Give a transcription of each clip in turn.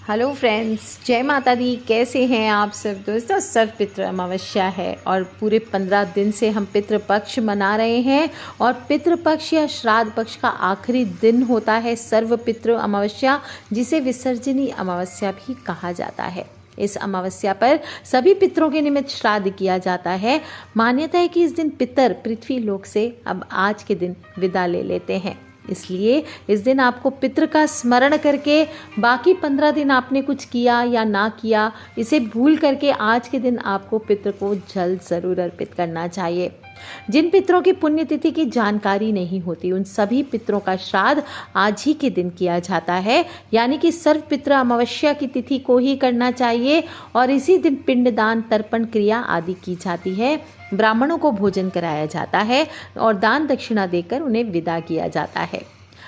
Hello friends, जय माता दी। कैसे हैं आप सब दोस्तों। सर्व पितृ अमावस्या है और पूरे 15 दिन से हम पितृपक्ष मना रहे हैं और पितृपक्ष या श्राद्ध पक्ष का आखिरी दिन होता है सर्व पितृ अमावस्या, जिसे विसर्जनी अमावस्या भी कहा जाता है। इस अमावस्या पर सभी पितरों के निमित्त श्राद्ध किया जाता है। मान्यता है कि इस दिन पितर पृथ्वी लोक से अब आज के दिन विदा ले लेते हैं, इसलिए इस दिन आपको पितृ का स्मरण करके बाकी 15 दिन आपने कुछ किया या ना किया, इसे भूल करके आज के दिन आपको पितृ को जल ज़रूर अर्पित करना चाहिए। जिन पितरों की पुण्यतिथि की जानकारी नहीं होती, उन सभी पितरों का श्राद्ध आज ही के दिन किया जाता है, यानी कि सर्व पितृ अमावस्या की तिथि को ही करना चाहिए और इसी दिन पिंडदान, तर्पण क्रिया आदि की जाती है। ब्राह्मणों को भोजन कराया जाता है और दान दक्षिणा देकर उन्हें विदा किया जाता है।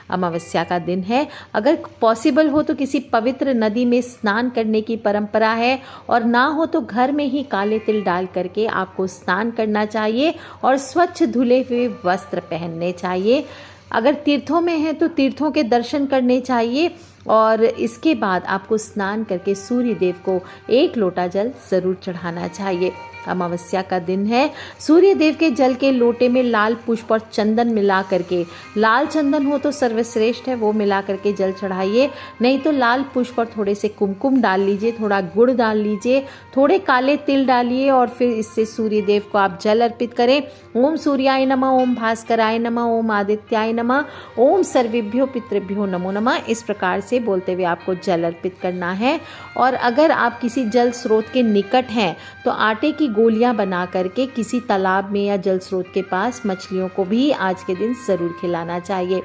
अमावस्या का दिन है, अगर पॉसिबल हो तो किसी पवित्र नदी में स्नान करने की परंपरा है और ना हो तो घर में ही काले तिल डाल करके आपको स्नान करना चाहिए और स्वच्छ धुले हुए वस्त्र पहनने चाहिए। अगर तीर्थों में है तो तीर्थों के दर्शन करने चाहिए और इसके बाद आपको स्नान करके सूर्य देव को 1 लोटा जल जरूर चढ़ाना चाहिए। अमावस्या का दिन है, सूर्य देव के जल के लोटे में लाल पुष्प और चंदन मिला करके, लाल चंदन हो तो सर्वश्रेष्ठ है, वो मिला करके जल चढ़ाइए। नहीं तो लाल पुष्प और थोड़े से कुमकुम डाल लीजिए, थोड़ा गुड़ डाल लीजिए, थोड़े काले तिल डालिए और फिर इससे सूर्य देव को आप जल अर्पित करें। ओम सूर्याय नमः, ओम भास्कराय नमः, ओम आदित्याय नमः, ओम सर्वेभ्यो पितृभ्यो नमो नमः, इस प्रकार से बोलते हुए आपको जल अर्पित करना है। और अगर आप किसी जल स्रोत के निकट हैं तो आटे की गोलियां बना करके किसी तालाब में या जल स्रोत के पास मछलियों को भी आज के दिन जरूर खिलाना चाहिए।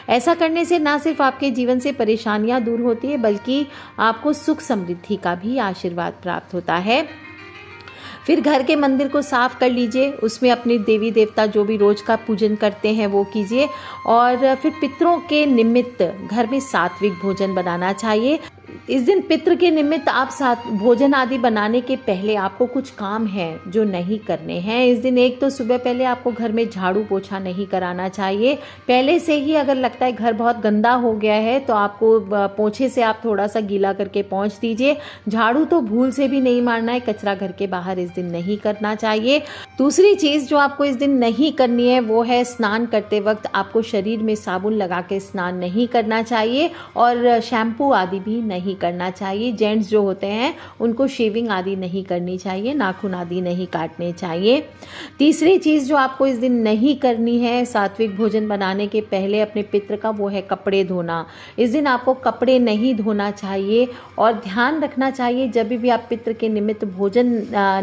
ऐसा करने से ना सिर्फ आपके जीवन से परेशानियां दूर होती है, बल्कि आपको सुख समृद्धि का भी आशीर्वाद प्राप्त होता है। फिर घर के मंदिर को साफ कर लीजिए, उसमें अपने देवी देवता जो भी रोज का पूजन करते हैं वो कीजिए और फिर पितरों के निमित्त घर में सात्विक भोजन बनाना चाहिए। इस दिन पितृ के निमित्त आप साथ भोजन आदि बनाने के पहले आपको कुछ काम हैं जो नहीं करने हैं। इस दिन एक तो सुबह पहले आपको घर में झाड़ू पोछा नहीं कराना चाहिए। पहले से ही अगर लगता है घर बहुत गंदा हो गया है तो आपको पोछे से आप थोड़ा सा गीला करके पोंछ दीजिए। झाड़ू तो भूल से भी नहीं मारना है, कचरा घर के बाहर इस दिन नहीं करना चाहिए। दूसरी चीज़ जो आपको इस दिन नहीं करनी है वो है स्नान करते वक्त आपको शरीर में साबुन लगा के स्नान नहीं करना चाहिए और शैम्पू आदि भी नहीं करना चाहिए। जेंट्स जो होते हैं उनको शेविंग आदि नहीं करनी चाहिए, नाखून आदि नहीं काटने चाहिए। तीसरी चीज़ जो आपको इस दिन नहीं करनी है सात्विक भोजन बनाने के पहले अपने पितृ का, वो है कपड़े धोना। इस दिन आपको कपड़े नहीं धोना चाहिए और ध्यान रखना चाहिए जब भी आप पितृ के निमित्त भोजन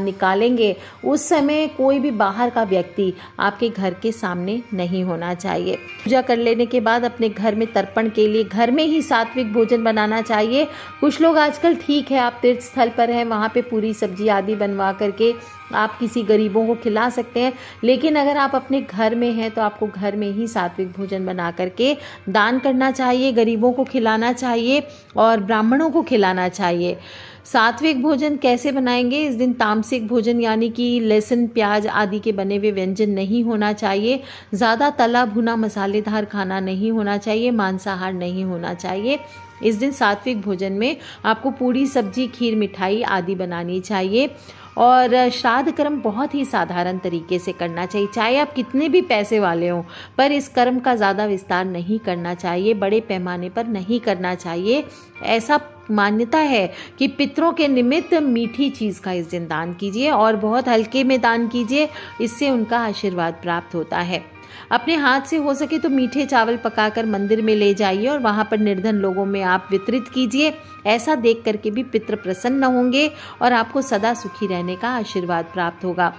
निकालेंगे उस समय कोई भी बाहर का व्यक्ति आपके घर के सामने नहीं होना चाहिए। पूजा कर लेने के बाद अपने घर में तर्पण के लिए घर में ही सात्विक भोजन बनाना चाहिए। कुछ लोग आजकल ठीक है आप तीर्थ स्थल पर हैं, वहाँ पे पूरी सब्जी आदि बनवा करके आप किसी गरीबों को खिला सकते हैं, लेकिन अगर आप अपने घर में हैं तो आपको घर में ही सात्विक भोजन बना करके दान करना चाहिए, गरीबों को खिलाना चाहिए और ब्राह्मणों को खिलाना चाहिए। सात्विक भोजन कैसे बनाएंगे इस दिन? तामसिक भोजन यानी कि लहसुन प्याज आदि के बने हुए व्यंजन नहीं होना चाहिए, ज़्यादा तला भुना मसालेदार खाना नहीं होना चाहिए, मांसाहार नहीं होना चाहिए। इस दिन सात्विक भोजन में आपको पूरी सब्जी, खीर, मिठाई आदि बनानी चाहिए और श्राद्ध कर्म बहुत ही साधारण तरीके से करना चाहिए। चाहे आप कितने भी पैसे वाले हों, पर इस कर्म का ज़्यादा विस्तार नहीं करना चाहिए, बड़े पैमाने पर नहीं करना चाहिए। ऐसा मान्यता है कि पितरों के निमित्त मीठी चीज़ का इस दिन दान कीजिए और बहुत हल्के में दान कीजिए, इससे उनका आशीर्वाद प्राप्त होता है। अपने हाथ से हो सके तो मीठे चावल पकाकर मंदिर में ले जाइए और वहाँ पर निर्धन लोगों में आप वितरित कीजिए। ऐसा देख करके भी पितृ प्रसन्न होंगे और आपको सदा सुखी रहने का आशीर्वाद प्राप्त होगा।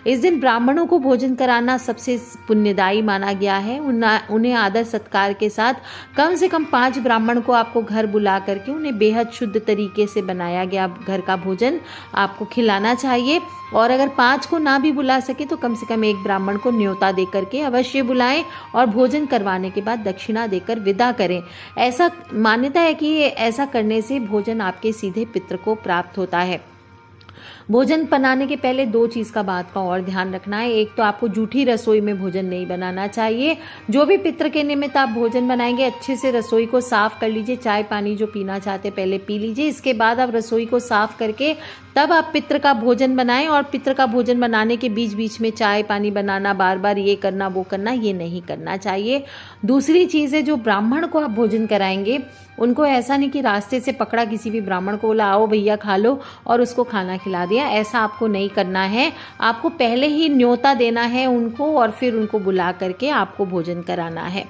इस दिन ब्राह्मणों को भोजन कराना सबसे पुण्यदायी माना गया है। उन्हें आदर सत्कार के साथ कम से कम 5 ब्राह्मण को आपको घर बुला करके उन्हें बेहद शुद्ध तरीके से बनाया गया घर का भोजन आपको खिलाना चाहिए और अगर 5 को ना भी बुला सके तो कम से कम 1 ब्राह्मण को न्योता दे करके अवश्य बुलाएं और भोजन करवाने के बाद दक्षिणा देकर विदा करें। ऐसा मान्यता है कि ऐसा करने से भोजन आपके सीधे पितृ को प्राप्त होता है। भोजन बनाने के पहले दो चीज़ का बात का और ध्यान रखना है। एक तो आपको जूठी रसोई में भोजन नहीं बनाना चाहिए। जो भी पितृ के निमित्त आप भोजन बनाएंगे, अच्छे से रसोई को साफ कर लीजिए। चाय पानी जो पीना चाहते पहले पी लीजिए, इसके बाद आप रसोई को साफ करके तब आप पितृ का भोजन बनाएं। और पितृ का भोजन बनाने के बीच बीच में चाय पानी बनाना, बार बार ये करना वो करना, ये नहीं करना चाहिए। दूसरी चीज़ है, जो ब्राह्मण को आप भोजन कराएंगे उनको ऐसा नहीं कि रास्ते से पकड़ा किसी भी ब्राह्मण को, बोला आओ भैया खा लो और उसको खाना खिला दिया, ऐसा आपको नहीं करना है। आपको पहले ही न्योता देना है उनको और फिर उनको बुला करके आपको भोजन कराना है।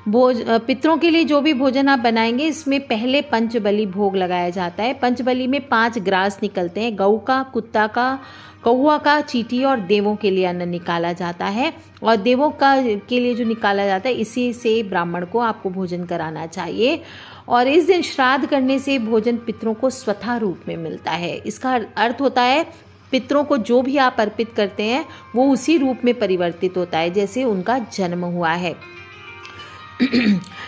पितरों के लिए जो भी भोजन आप बनाएंगे, इसमें पहले पंचबली भोग लगाया जाता है। पंचबली में 5 ग्रास निकलते हैं। गऊ का, कुत्ता का, कौआ का, चींटी और देवों के लिए अन्न निकाला जाता है। और देवों का के लिए जो निकाला जाता है, इसी से ब्राह्मण को आपको भोजन कराना चाहिए। और इस दिन श्राद्ध करने से भोजन पितरों को स्वतः रूप में मिलता है। इसका अर्थ होता है पितरों को जो भी आप अर्पित करते हैं वो उसी रूप में परिवर्तित होता है जैसे उनका जन्म हुआ है।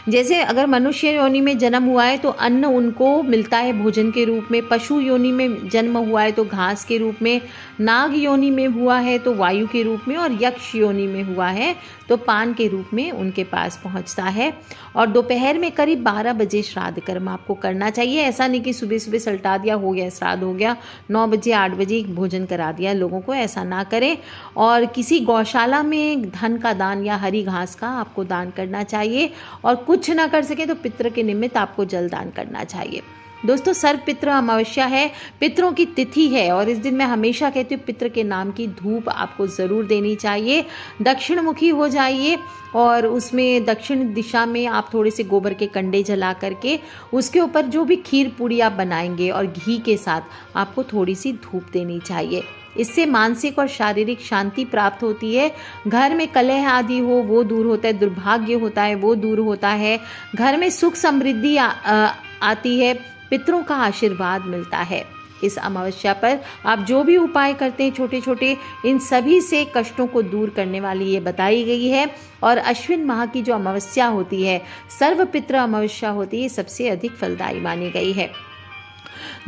जैसे अगर मनुष्य योनि में जन्म हुआ है तो अन्न उनको मिलता है भोजन के रूप में, पशु योनि में जन्म हुआ है तो घास के रूप में, नाग योनि में हुआ है तो वायु के रूप में, और यक्ष योनि में हुआ है तो पान के रूप में उनके पास पहुंचता है। और दोपहर में करीब 12 बजे श्राद्ध कर्म आपको करना चाहिए। ऐसा नहीं कि सुबह सुबह सल्टा दिया, हो गया श्राद्ध हो गया, 9 बजे 8 बजे भोजन करा दिया लोगों को, ऐसा ना करें। और किसी गौशाला में धन का दान या हरी घास का आपको दान करना चाहिए। और कुछ ना कर सके तो पितृ के निमित्त आपको जल दान करना चाहिए। दोस्तों, सर्व पितृ अमावस्या है, पितरों की तिथि है और इस दिन मैं हमेशा कहती हूँ पितृ के नाम की धूप आपको ज़रूर देनी चाहिए। दक्षिण मुखी हो जाइए और उसमें दक्षिण दिशा में आप थोड़े से गोबर के कंडे जला करके उसके ऊपर जो भी खीर पूड़ी आप बनाएंगे और घी के साथ आपको थोड़ी सी धूप देनी चाहिए। इससे मानसिक और शारीरिक शांति प्राप्त होती है। घर में कलह आदि हो वो दूर होता है, दुर्भाग्य होता है वो दूर होता है, घर में सुख समृद्धि आती है, पितरों का आशीर्वाद मिलता है। इस अमावस्या पर आप जो भी उपाय करते हैं छोटे छोटे, इन सभी से कष्टों को दूर करने वाली ये बताई गई है। और अश्विन माह की जो अमावस्या होती है, सर्व पितृ अमावस्या होती है, सबसे अधिक फलदायी मानी गई है।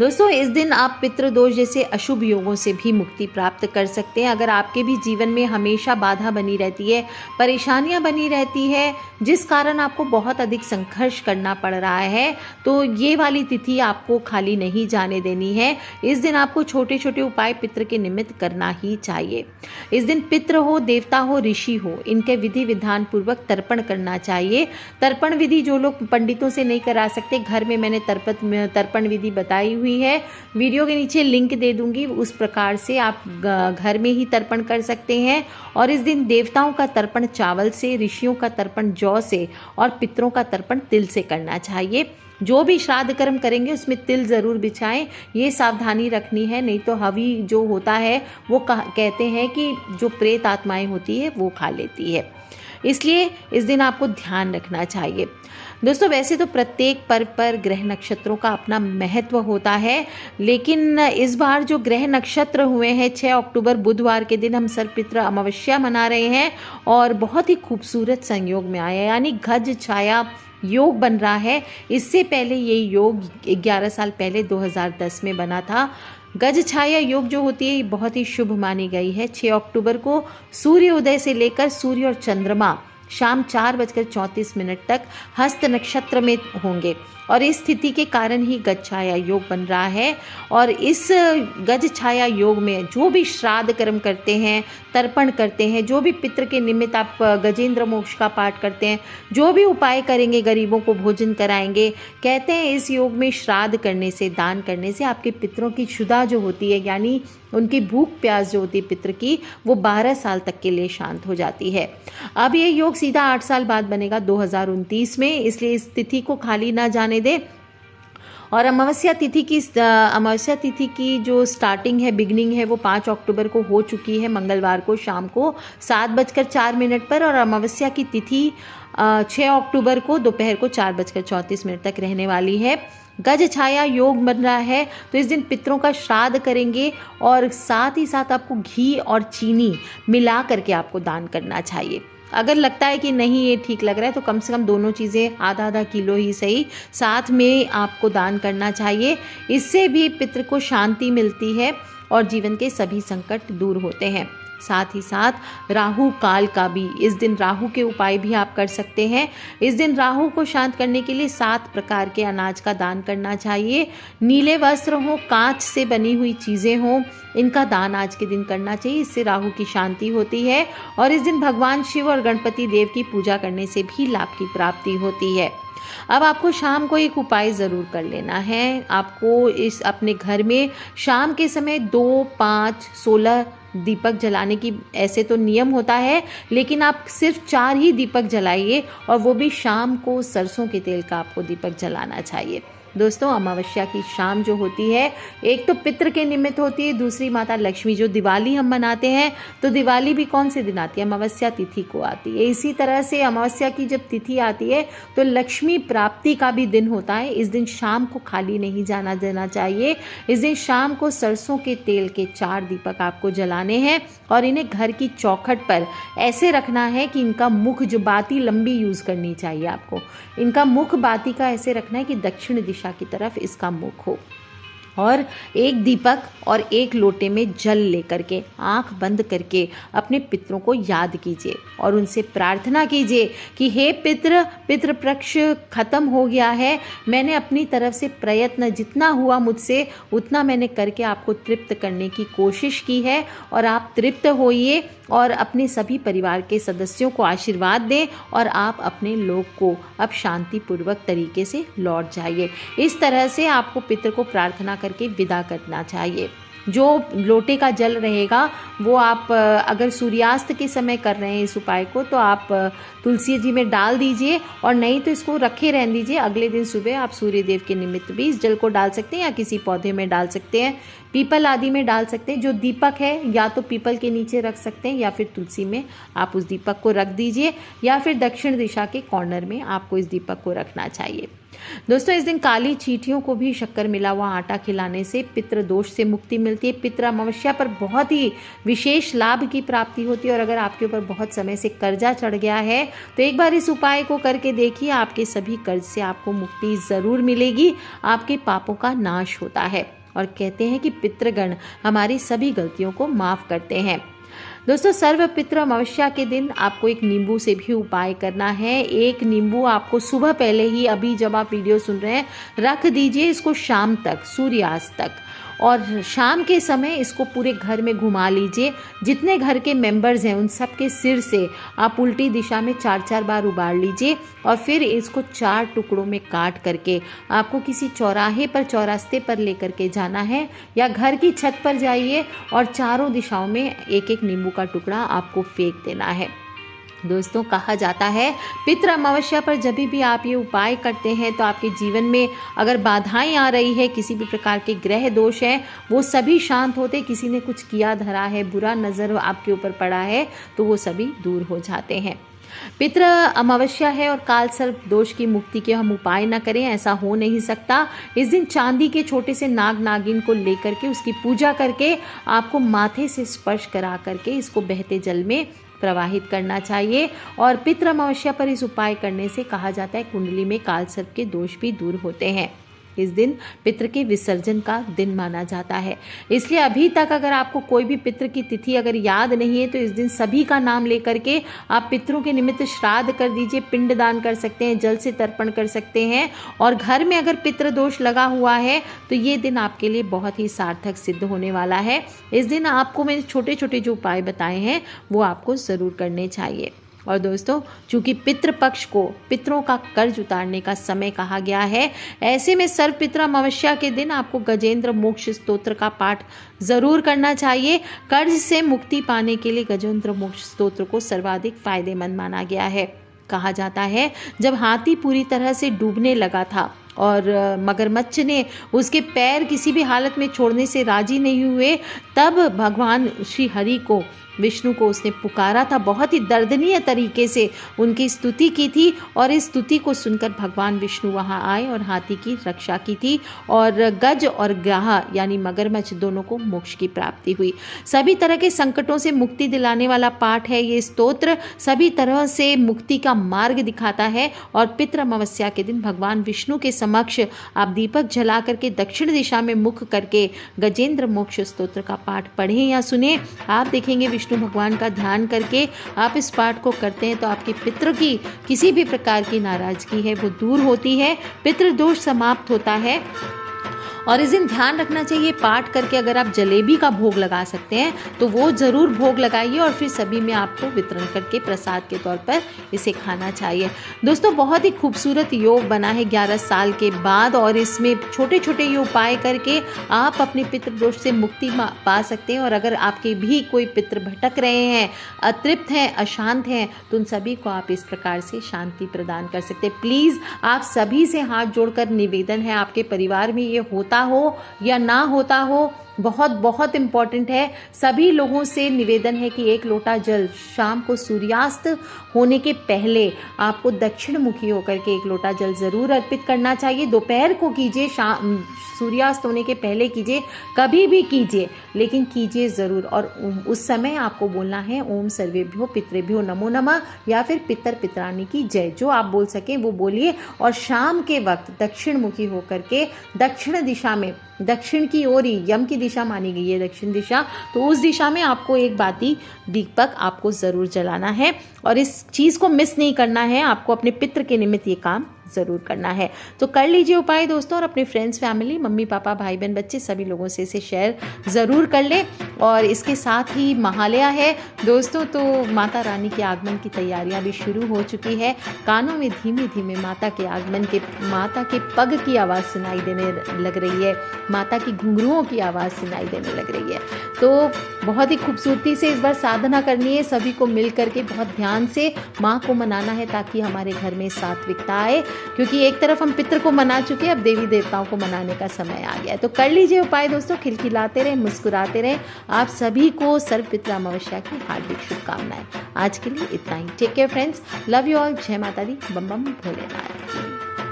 दोस्तों, इस दिन आप पितृदोष जैसे अशुभ योगों से भी मुक्ति प्राप्त कर सकते हैं। अगर आपके भी जीवन में हमेशा बाधा बनी रहती है, परेशानियां बनी रहती है, जिस कारण आपको बहुत अधिक संघर्ष करना पड़ रहा है, तो ये वाली तिथि आपको खाली नहीं जाने देनी है। इस दिन आपको छोटे छोटे उपाय पितृ के निमित्त करना ही चाहिए। इस दिन पितृ हो, देवता हो, ऋषि हो, इनके विधि विधान पूर्वक तर्पण करना चाहिए। तर्पण विधि जो लोग पंडितों से नहीं करा सकते, घर में मैंने तर्पण विधि बताई हुई है, वीडियो के नीचे लिंक दे दूंगी, उस प्रकार से आप घर में ही तर्पण कर सकते हैं। और इस दिन देवताओं का तर्पण चावल से, ऋषियों का तर्पण जौ से और पितरों का तर्पण तिल से करना चाहिए। जो भी श्राद्ध कर्म करेंगे उसमें तिल ज़रूर बिछाएं, ये सावधानी रखनी है, नहीं तो हवि जो होता है वो कहते हैं कि जो प्रेत आत्माएं होती है वो खा लेती है, इसलिए इस दिन आपको ध्यान रखना चाहिए। दोस्तों, वैसे तो प्रत्येक पर्व पर ग्रह नक्षत्रों का अपना महत्व होता है, लेकिन इस बार जो ग्रह नक्षत्र हुए हैं 6 अक्टूबर बुधवार के दिन हम सर्वपितृ अमावस्या मना रहे हैं और बहुत ही खूबसूरत संयोग में आया, यानी गज छाया योग बन रहा है। इससे पहले ये योग 11 साल पहले 2010 में बना था। गज छाया योग जो होती है ये बहुत ही शुभ मानी गई है। 6 अक्टूबर को सूर्योदय से लेकर सूर्य और चंद्रमा शाम 4:34 तक हस्त नक्षत्र में होंगे और इस स्थिति के कारण ही गज छाया योग बन रहा है। और इस गज छाया योग में जो भी श्राद्ध कर्म करते हैं, तर्पण करते हैं, जो भी पितृ के निमित्त आप गजेंद्र मोक्ष का पाठ करते हैं, जो भी उपाय करेंगे, गरीबों को भोजन कराएंगे, कहते हैं इस योग में श्राद्ध करने से, दान करने से आपके पितरों की क्षुधा जो होती है, यानी उनकी भूख प्यास जो होती है पितृ की, वो 12 साल तक के लिए शांत हो जाती है। अब ये योग सीधा 8 साल बाद बनेगा 2029 में, इसलिए इस तिथि को खाली ना जाने दें। और अमावस्या तिथि की जो स्टार्टिंग है, बिगनिंग है, वो 5 अक्टूबर को हो चुकी है, मंगलवार को शाम को 7:04 पर। और अमावस्या की तिथि 6 अक्टूबर को दोपहर को 4:34 तक रहने वाली है। गज छाया योग बन रहा है, तो इस दिन पितरों का श्राद्ध करेंगे और साथ ही साथ आपको घी और चीनी मिला करके आपको दान करना चाहिए। अगर लगता है कि नहीं ये ठीक लग रहा है तो कम से कम दोनों चीज़ें आधा आधा किलो ही सही साथ में आपको दान करना चाहिए। इससे भी पितृ को शांति मिलती है और जीवन के सभी संकट दूर होते हैं। साथ ही साथ राहु काल का भी इस दिन राहु के उपाय भी आप कर सकते हैं। इस दिन राहु को शांत करने के लिए 7 प्रकार के अनाज का दान करना चाहिए। नीले वस्त्र हो, कांच से बनी हुई चीज़ें हों, इनका दान आज के दिन करना चाहिए। इससे राहु की शांति होती है और इस दिन भगवान शिव और गणपति देव की पूजा करने से भी लाभ की प्राप्ति होती है। अब आपको शाम को एक उपाय ज़रूर कर लेना है। आपको इस अपने घर में शाम के समय 2, 5, 16 दीपक जलाने की ऐसे तो नियम होता है, लेकिन आप सिर्फ 4 ही दीपक जलाइए और वो भी शाम को सरसों के तेल का आपको दीपक जलाना चाहिए। दोस्तों, अमावस्या की शाम जो होती है, एक तो पितृ के निमित्त होती है, दूसरी माता लक्ष्मी। जो दिवाली हम मनाते हैं तो दिवाली भी कौन से दिन आती है? अमावस्या तिथि को आती है। इसी तरह से अमावस्या की जब तिथि आती है तो लक्ष्मी प्राप्ति का भी दिन होता है। इस दिन शाम को खाली नहीं जाना देना चाहिए। इस दिन शाम को सरसों के तेल के 4 दीपक आपको जलाने हैं और इन्हें घर की चौखट पर ऐसे रखना है कि इनका मुख, जो बाती लंबी यूज़ करनी चाहिए आपको, इनका मुख बाती का ऐसे रखना है कि दक्षिण दिशा की तरफ इसका मुख हो। और एक दीपक और एक लोटे में जल लेकर के आंख बंद करके अपने पितरों को याद कीजिए और उनसे प्रार्थना कीजिए कि हे पितृपक्ष खत्म हो गया है, मैंने अपनी तरफ से प्रयत्न जितना हुआ मुझसे उतना मैंने करके आपको तृप्त करने की कोशिश की है और आप तृप्त होइए और अपने सभी परिवार के सदस्यों को आशीर्वाद दें और आप अपने लोग को अब शांतिपूर्वक तरीके से लौट जाइए। इस तरह से आपको पितृ को प्रार्थना करके विदा करना चाहिए। जो लोटे का जल रहेगा वो आप अगर सूर्यास्त के समय कर रहे हैं इस उपाय को तो आप तुलसी जी में डाल दीजिए और नहीं तो इसको रखे रहने दीजिए। अगले दिन सुबह आप सूर्य देव के निमित्त भी इस जल को डाल सकते हैं या किसी पौधे में डाल सकते हैं, पीपल आदि में डाल सकते हैं। जो दीपक है या तो पीपल के नीचे रख सकते हैं या फिर तुलसी में आप उस दीपक को रख दीजिए या फिर दक्षिण दिशा के कॉर्नर में आपको इस दीपक को रखना चाहिए। दोस्तों, इस दिन काली चींटियों को भी शक्कर मिला हुआ आटा खिलाने से पितृ दोष से मुक्ति मिलती है। पितृ अमावस्या पर बहुत ही विशेष लाभ की प्राप्ति होती है और अगर आपके ऊपर बहुत समय से कर्जा चढ़ गया है तो एक बार इस उपाय को करके देखिए, आपके सभी कर्ज से आपको मुक्ति ज़रूर मिलेगी। आपके पापों का नाश होता है और कहते हैं कि पितृगण हमारी सभी गलतियों को माफ़ करते हैं। दोस्तों, सर्व पितृ अमावस्या के दिन आपको एक नींबू से भी उपाय करना है। एक नींबू आपको सुबह पहले ही, अभी जब आप वीडियो सुन रहे हैं, रख दीजिए इसको शाम तक, सूर्यास्त तक, और शाम के समय इसको पूरे घर में घुमा लीजिए। जितने घर के मेंबर्स हैं उन सब के सिर से आप उल्टी दिशा में 4-4 बार उबार लीजिए और फिर इसको 4 टुकड़ों में काट करके आपको किसी चौराहे पर, चौरास्ते पर लेकर के जाना है या घर की छत पर जाइए और चारों दिशाओं में एक एक नींबू का टुकड़ा आपको फेंक देना है। दोस्तों, कहा जाता है पितृ अमावस्या पर जब भी आप ये उपाय करते हैं तो आपके जीवन में अगर बाधाएं आ रही है, किसी भी प्रकार के ग्रह दोष हैं, वो सभी शांत होते। किसी ने कुछ किया धरा है, बुरा नज़र आपके ऊपर पड़ा है तो वो सभी दूर हो जाते हैं। पितृ अमावस्या है और काल सर्प दोष की मुक्ति के हम उपाय न करें, ऐसा हो नहीं सकता। इस दिन चांदी के छोटे से नाग नागिन को लेकर के उसकी पूजा करके आपको माथे से स्पर्श करा करके इसको बहते जल में प्रवाहित करना चाहिए। और पितृ अमावस्या पर इस उपाय करने से कहा जाता है कुंडली में काल सर्प के दोष भी दूर होते हैं। इस दिन पितृ के विसर्जन का दिन माना जाता है, इसलिए अभी तक अगर आपको कोई भी पितृ की तिथि अगर याद नहीं है तो इस दिन सभी का नाम लेकर के आप पितरों के निमित्त श्राद्ध कर दीजिए, पिंड दान कर सकते हैं, जल से तर्पण कर सकते हैं। और घर में अगर पितृ दोष लगा हुआ है तो ये दिन आपके लिए बहुत ही सार्थक सिद्ध होने वाला है। इस दिन आपको मैंने छोटे छोटे जो उपाय बताए हैं वो आपको ज़रूर करने चाहिए। और दोस्तों, चूंकि पितृपक्ष को पितरों का कर्ज उतारने का समय कहा गया है, ऐसे में सर्व पितृ अमावस्या के दिन आपको गजेंद्र मोक्ष स्तोत्र का पाठ जरूर करना चाहिए। कर्ज से मुक्ति पाने के लिए गजेंद्र मोक्ष स्तोत्र को सर्वाधिक फायदेमंद माना गया है। कहा जाता है जब हाथी पूरी तरह से डूबने लगा था और मगरमच्छ ने उसके पैर किसी भी हालत में छोड़ने से राजी नहीं हुए, तब भगवान श्री हरि को विष्णु को उसने पुकारा था, बहुत ही दर्दनीय तरीके से उनकी स्तुति की थी और इस स्तुति को सुनकर भगवान विष्णु वहाँ आए और हाथी की रक्षा की थी और गज और ग्राह यानी मगरमच्छ दोनों को मोक्ष की प्राप्ति हुई। सभी तरह के संकटों से मुक्ति दिलाने वाला पाठ है ये स्तोत्र, सभी तरह से मुक्ति का मार्ग दिखाता है। और पितृ अमावस्या के दिन भगवान विष्णु के समक्ष आप दीपक जला करके दक्षिण दिशा में मुख करके गजेंद्र मोक्ष स्तोत्र का पाठ पढ़ें या सुने। आप देखेंगे विष्णु भगवान का ध्यान करके आप इस पाठ को करते हैं तो आपके पितृ की किसी भी प्रकार की नाराजगी है वो दूर होती है, पितृदोष समाप्त होता है। और इस दिन ध्यान रखना चाहिए, पाठ करके अगर आप जलेबी का भोग लगा सकते हैं तो वो ज़रूर भोग लगाइए और फिर सभी में आपको वितरण करके प्रसाद के तौर पर इसे खाना चाहिए। दोस्तों बहुत ही खूबसूरत योग बना है 11 साल के बाद और इसमें छोटे छोटे ये उपाय करके आप अपने पितृदोष से मुक्ति पा सकते हैं। और अगर आपके भी कोई पितृ भटक रहे हैं, अतृप्त हैं, अशांत हैं तो उन सभी को आप इस प्रकार से शांति प्रदान कर सकते हैं। प्लीज़ आप सभी से हाथ जोड़कर निवेदन है, आपके परिवार में ये होता हो या ना होता हो, बहुत बहुत इम्पॉर्टेंट है, सभी लोगों से निवेदन है कि 1 लोटा जल शाम को सूर्यास्त होने के पहले आपको दक्षिण मुखी होकर के 1 लोटा जल ज़रूर अर्पित करना चाहिए। दोपहर को कीजिए, शाम सूर्यास्त होने के पहले कीजिए, कभी भी कीजिए लेकिन कीजिए ज़रूर। और उस समय आपको बोलना है ओम सर्वेभ्यो पितृभ्यो नमो नमः या फिर पितर पितरानी की जय, जो आप बोल सकें वो बोलिए। और शाम के वक्त दक्षिण मुखी होकर के दक्षिण दिशा में, दक्षिण की ओर ही यम की दिशा मानी गई है दक्षिण दिशा, तो उस दिशा में आपको एक बाती दीपक आपको ज़रूर जलाना है और इस चीज़ को मिस नहीं करना है, आपको अपने पितृ के निमित्त ये काम ज़रूर करना है। तो कर लीजिए उपाय दोस्तों और अपने फ्रेंड्स, फैमिली, मम्मी पापा, भाई बहन, बच्चे सभी लोगों से इसे शेयर ज़रूर कर ले। और इसके साथ ही महालया है दोस्तों, तो माता रानी के आगमन की तैयारियां भी शुरू हो चुकी है। कानों में धीमे धीमे माता के आगमन के, माता के पग की आवाज़ सुनाई देने लग रही है, माता की घुंघरुओं की आवाज़ सुनाई देने लग रही है। तो बहुत ही खूबसूरती से इस बार साधना करनी है, सभी को मिल करके बहुत ध्यान से माँ को मनाना है ताकि हमारे घर में सात्विकता आए। क्योंकि एक तरफ हम पितृ को मना चुके हैं, अब देवी देवताओं को मनाने का समय आ गया है। तो कर लीजिए उपाय दोस्तों, खिलखिलाते रहें, मुस्कुराते रहें। आप सभी को सर्व पितृ अमावस्या की हार्दिक शुभकामनाएं। आज के लिए इतना ही। Take care friends, love you all, जय माता दी, बम बम भोलेनाथ की।